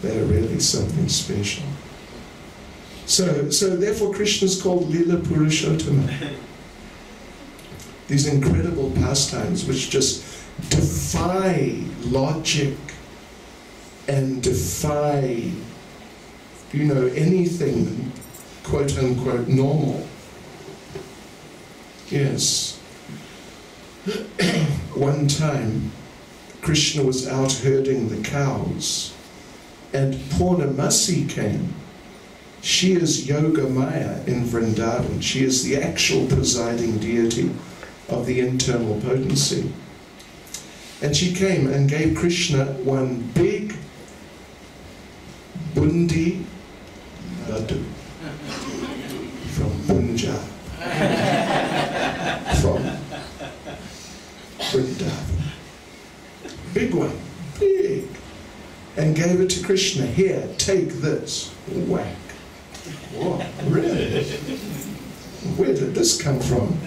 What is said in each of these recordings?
They're really something special. So therefore Krishna is called Lila Purushottama. These incredible pastimes which just defy logic and defy, you know, anything quote unquote normal. Yes. One time Krishna was out herding the cows and Purnamasi came. She is Yoga Maya in Vrindavan. She is the actual presiding deity of the internal potency. And she came and gave Krishna one big bundi laddu from Punjab, from Vrindavan. Big one, big. And gave it to Krishna. Here, take this. Whack. What? Really? Where did this come from?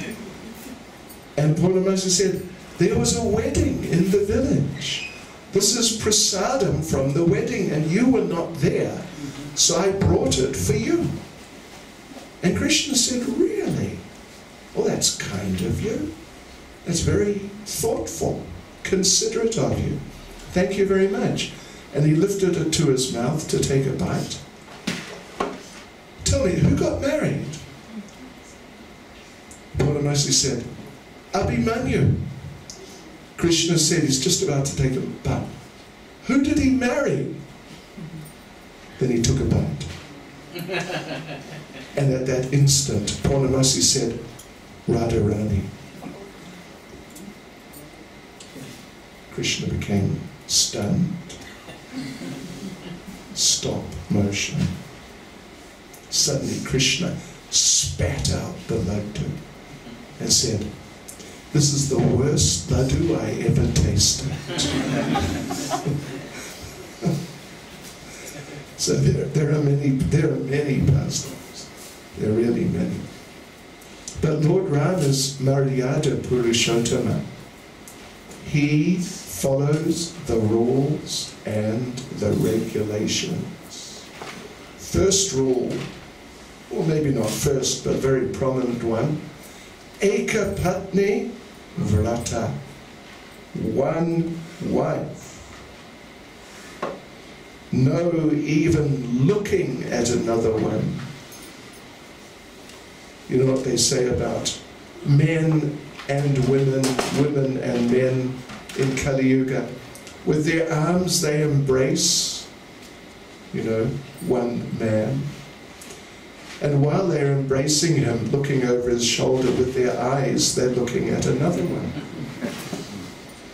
And Purnamasi said, there was a wedding in the village. This is prasadam from the wedding and you were not there. So I brought it for you. And Krishna said, really? Well, that's kind of you. That's very thoughtful, considerate of you. Thank you very much. And he lifted it to his mouth to take a bite. Tell me, who got married? Purnamasi said, Abhimanyu. Krishna said he's just about to take a bite. Who did he marry? Then he took a bite. And at that instant, Purnamasi said, Radharani. Krishna became stunned. Stop motion. Suddenly Krishna spat out the laddu and said, this is the worst laddu I ever tasted. So there are many pastimes. There are really many. But Lord Rama's Maryada Purushottama. He follows the rules and the regulations. First rule, or maybe not first, but very prominent one, Eka Patni Vrata, one wife. No even looking at another one. You know what they say about men and women, women and men in Kali Yuga? With their arms they embrace, you know, one man. And while they're embracing him, looking over his shoulder with their eyes, they're looking at another one.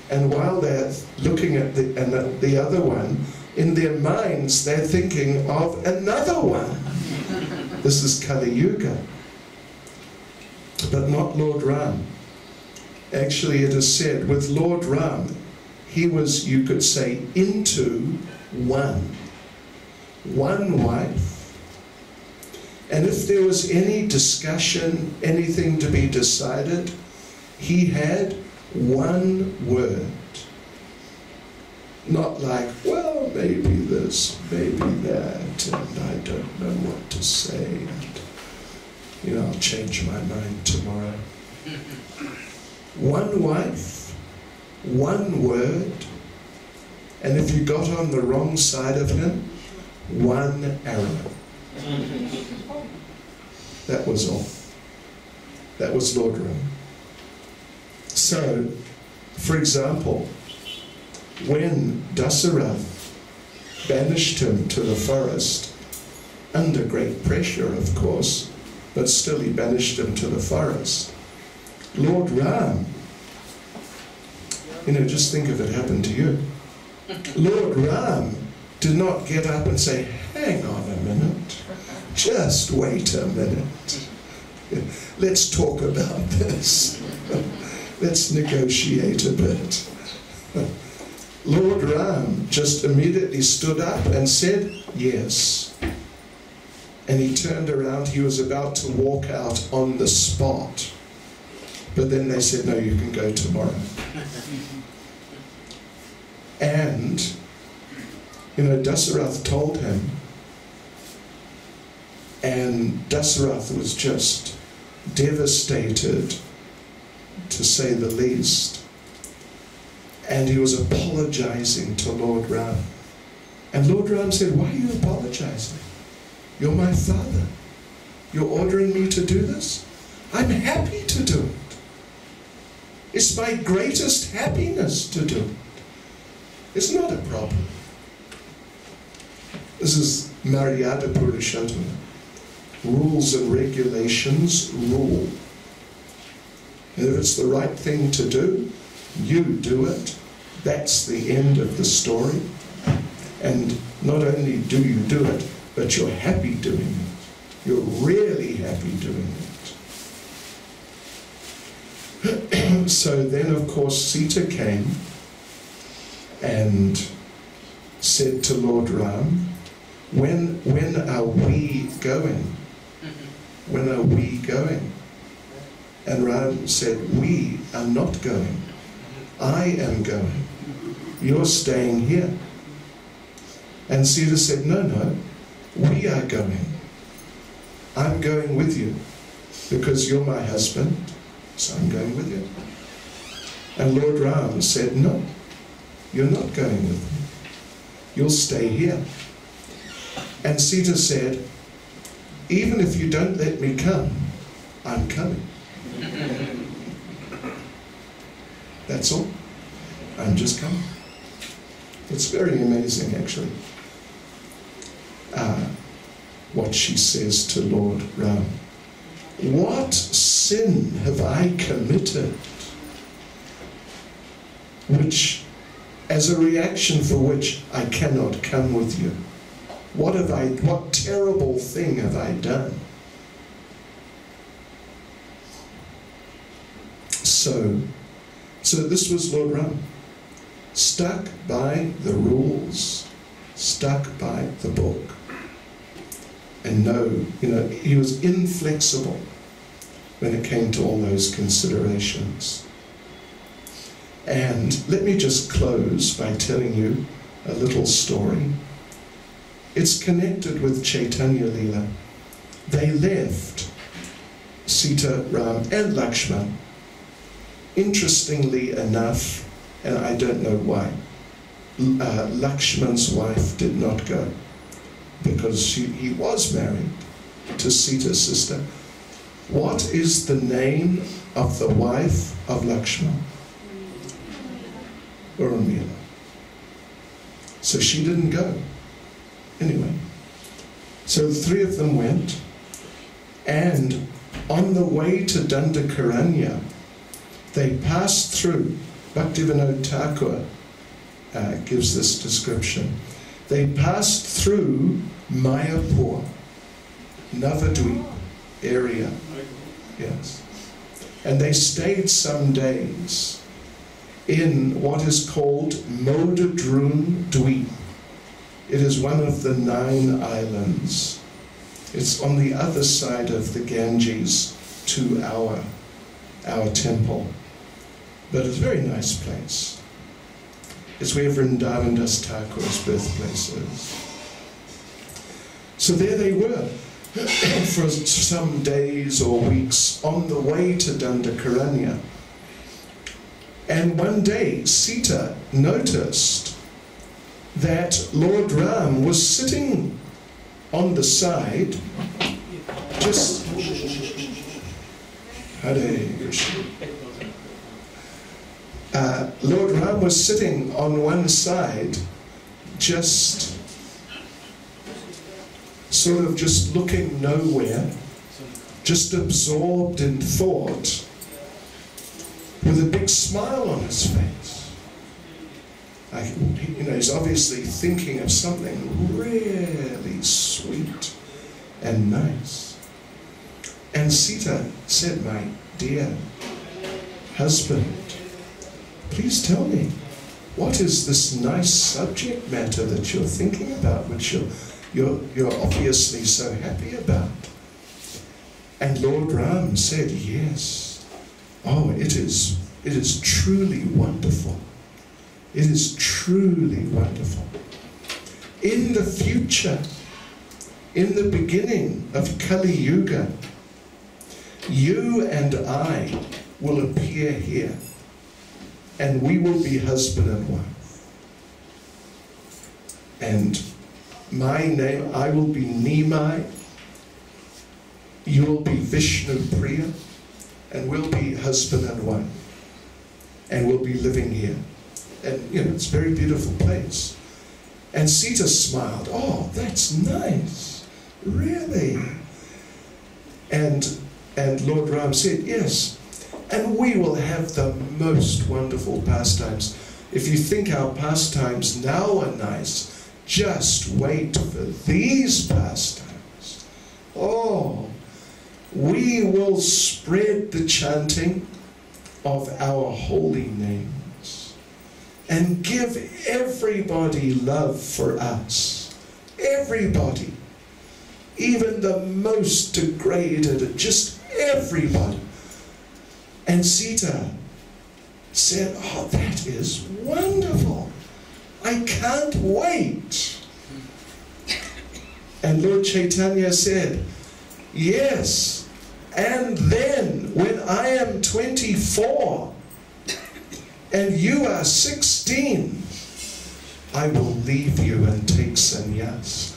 And while they're looking at the other one, in their minds they're thinking of another one. This is Kali Yuga. But not Lord Ram. Actually, it is said, with Lord Ram, he was, you could say, into one. One wife. And if there was any discussion, anything to be decided, he had one word. Not like, well, maybe this, maybe that, and I don't know what to say, and, you know, I'll change my mind tomorrow. One wife, one word, and if you got on the wrong side of him, one arrow. That was all. That was Lord Rama. So, for example, when Dasarath banished him to the forest, under great pressure, of course, but still he banished him to the forest, Lord Ram, you know, just think if it happened to you. Lord Ram did not get up and say, hang on a minute, just wait a minute. Let's talk about this. Let's negotiate a bit. Lord Ram just immediately stood up and said, yes. And he turned around, he was about to walk out on the spot. But then they said, no, you can go tomorrow. And, Dasarath told him, and Dasarath was just devastated, to say the least. And he was apologizing to Lord Ram. And Lord Ram said, "Why are you apologizing? You're my father. You're ordering me to do this? I'm happy to do it. It's my greatest happiness to do it. It's not a problem." This is Maryada Purushottama. Rules and regulations rule. And if it's the right thing to do, you do it. That's the end of the story. And not only do you do it, but you're happy doing it. You're really happy doing it. So then, of course, Sita came and said to Lord Ram, when are we going? When are we going? And Ram said, "We are not going. I am going. You're staying here." And Sita said, "No, we are going. I'm going with you because you're my husband, so I'm going with you." And Lord Ram said, "No, you're not going with me. You'll stay here." And Sita said, "Even if you don't let me come, I'm coming. That's all. I'm just coming." It's very amazing, actually, what she says to Lord Ram. "What sin have I committed, which, as a reaction for which I cannot come with you? What terrible thing have I done?" So this was Lord Ram, stuck by the rules, stuck by the book. And he was inflexible when it came to all those considerations. And let me just close by telling you a little story. It's connected with Chaitanya Leela. They left, Sita, Ram, and Lakshman. Interestingly enough, and I don't know why, Lakshman's wife did not go, because he was married to Sita's sister. What is the name of the wife of Lakshman? Urmila. So she didn't go. Anyway, so the three of them went, and on the way to Dandakaranya, they passed through, Bhaktivinoda Thakur gives this description, they passed through Mayapur, Navadvip area, yes, and they stayed some days in what is called Modadrum Dweep. It is one of the 9 islands. It's on the other side of the Ganges to our temple. But it's a very nice place. It's where Vrindavan Das Thakur's birthplace is. So there they were for some days or weeks on the way to Dandakaranya. And one day Sita noticed that Lord Ram was sitting on the side, just Hare Krishna. Lord Ram was sitting on one side, just sort of just looking nowhere, just absorbed in thought, with a big smile on his face. He's obviously thinking of something really sweet and nice. And Sita said, "My dear husband, please tell me, what is this nice subject matter that you're thinking about, which you're obviously so happy about?" And Lord Ram said, "Yes. Oh, it is truly wonderful. It is truly wonderful. in the future, in the beginning of Kali Yuga, you and I will appear here, and we will be husband and wife. And my name, I will be Nimai, you will be Vishnu Priya, and we'll be husband and wife. And we'll be living here. And, you know, it's a very beautiful place. And Sita smiled. Oh, that's nice. Really? And Lord Ram said, yes. And we will have the most wonderful pastimes. If you think our pastimes now are nice, just wait for these pastimes. Oh, we will spread the chanting of our holy names and give everybody love for us. Everybody. Even the most degraded, just everybody. And Sita said, oh, that is wonderful. I can't wait. And Lord Chaitanya said, yes, and then when I am 24 and you are 16, I will leave you and take sannyas.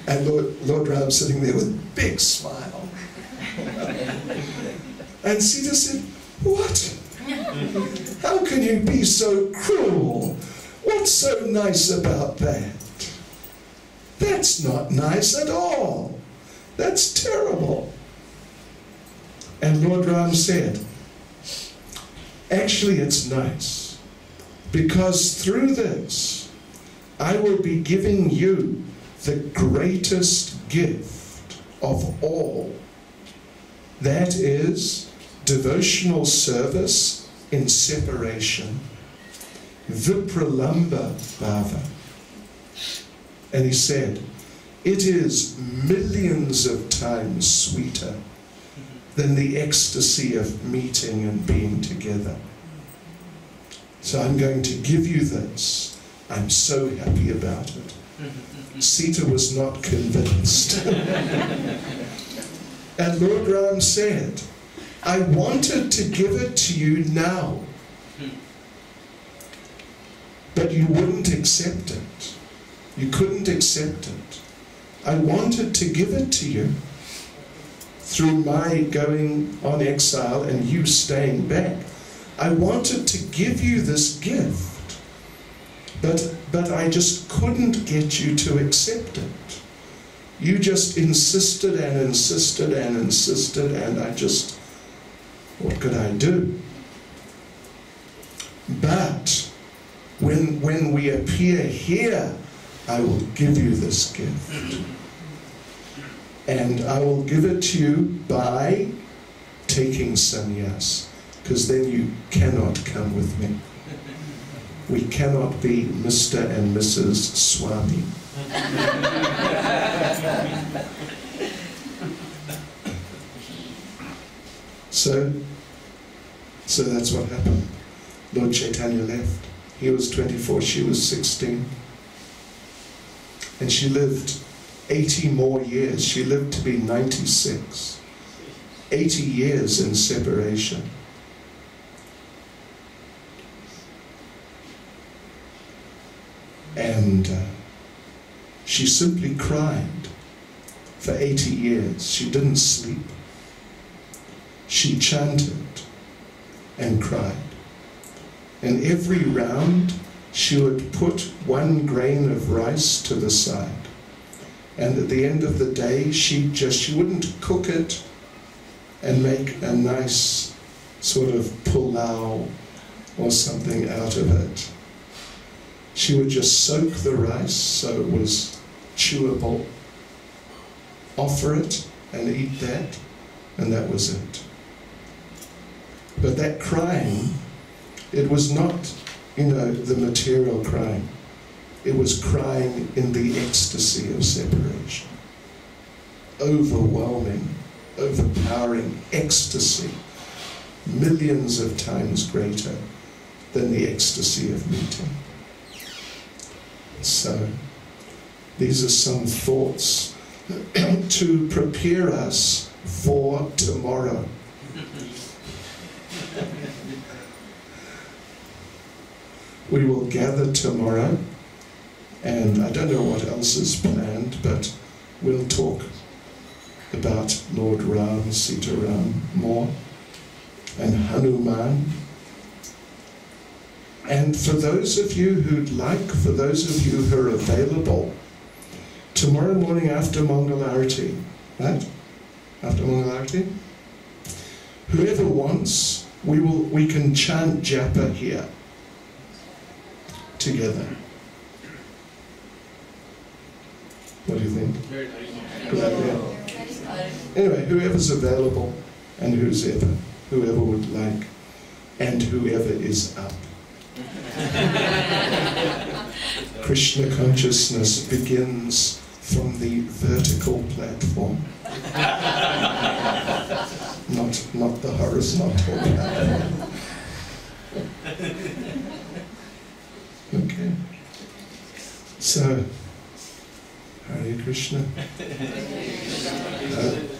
And Lord Ram sitting there with a big smile. And Sita said, what? How can you be so cruel? What's so nice about that? That's not nice at all. That's terrible. And Lord Ram said, actually it's nice, because through this I will be giving you the greatest gift of all. That is devotional service in separation, vipralamba bhava. And he said, it is millions of times sweeter than the ecstasy of meeting and being together. So I'm going to give you this. I'm so happy about it. Sita was not convinced. And Lord Ram said, I wanted to give it to you now, but you wouldn't accept it. You couldn't accept it. I wanted to give it to you through my going on exile and you staying back. I wanted to give you this gift, but I just couldn't get you to accept it. You just insisted and insisted and insisted, and I just, what could I do? But when we appear here, I will give you this gift. And I will give it to you by taking sannyas, because then you cannot come with me. We cannot be Mr. and Mrs. Swami. So that's what happened. Lord Chaitanya left. He was 24, she was 16. And she lived 80 more years. She lived to be 96. 80 years in separation. And she simply cried for 80 years. She didn't sleep. She chanted and cried. And every round she would put 1 grain of rice to the side. And at the end of the day, she wouldn't cook it and make a nice sort of pulao or something out of it. She would just soak the rice so it was chewable, offer it and eat that, and that was it. But that crying, it was not, the material crying. It was crying in the ecstasy of separation. Overwhelming, overpowering ecstasy, millions of times greater than the ecstasy of meeting. So, these are some thoughts to prepare us for tomorrow. We will gather tomorrow, and I don't know what else is planned, but we'll talk about Lord Ram, Sita Ram more, and Hanuman. And for those of you who'd like, for those of you who are available, tomorrow morning after Mangalarti, right? After Mangalarti, whoever wants, we can chant japa here together. What do you think? Good idea. Anyway, whoever's available and whoever would like, and whoever is up. Krishna consciousness begins from the vertical platform, not the horizontal platform. Okay. So, Hare Krishna.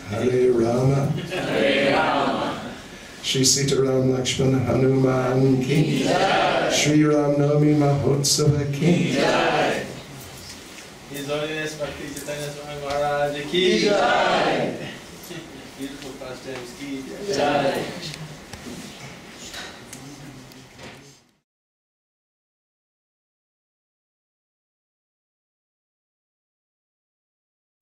Hare Rama. Hare Rama. Shri Sita Ram Lakshmana Hanuman Ki Jai. Shri Ram Navami Mahotsava Ki Jai. His Holiness Bhakti Caitanya Swami Maharaj Ki Jai. Beautiful pastimes Ki Jai.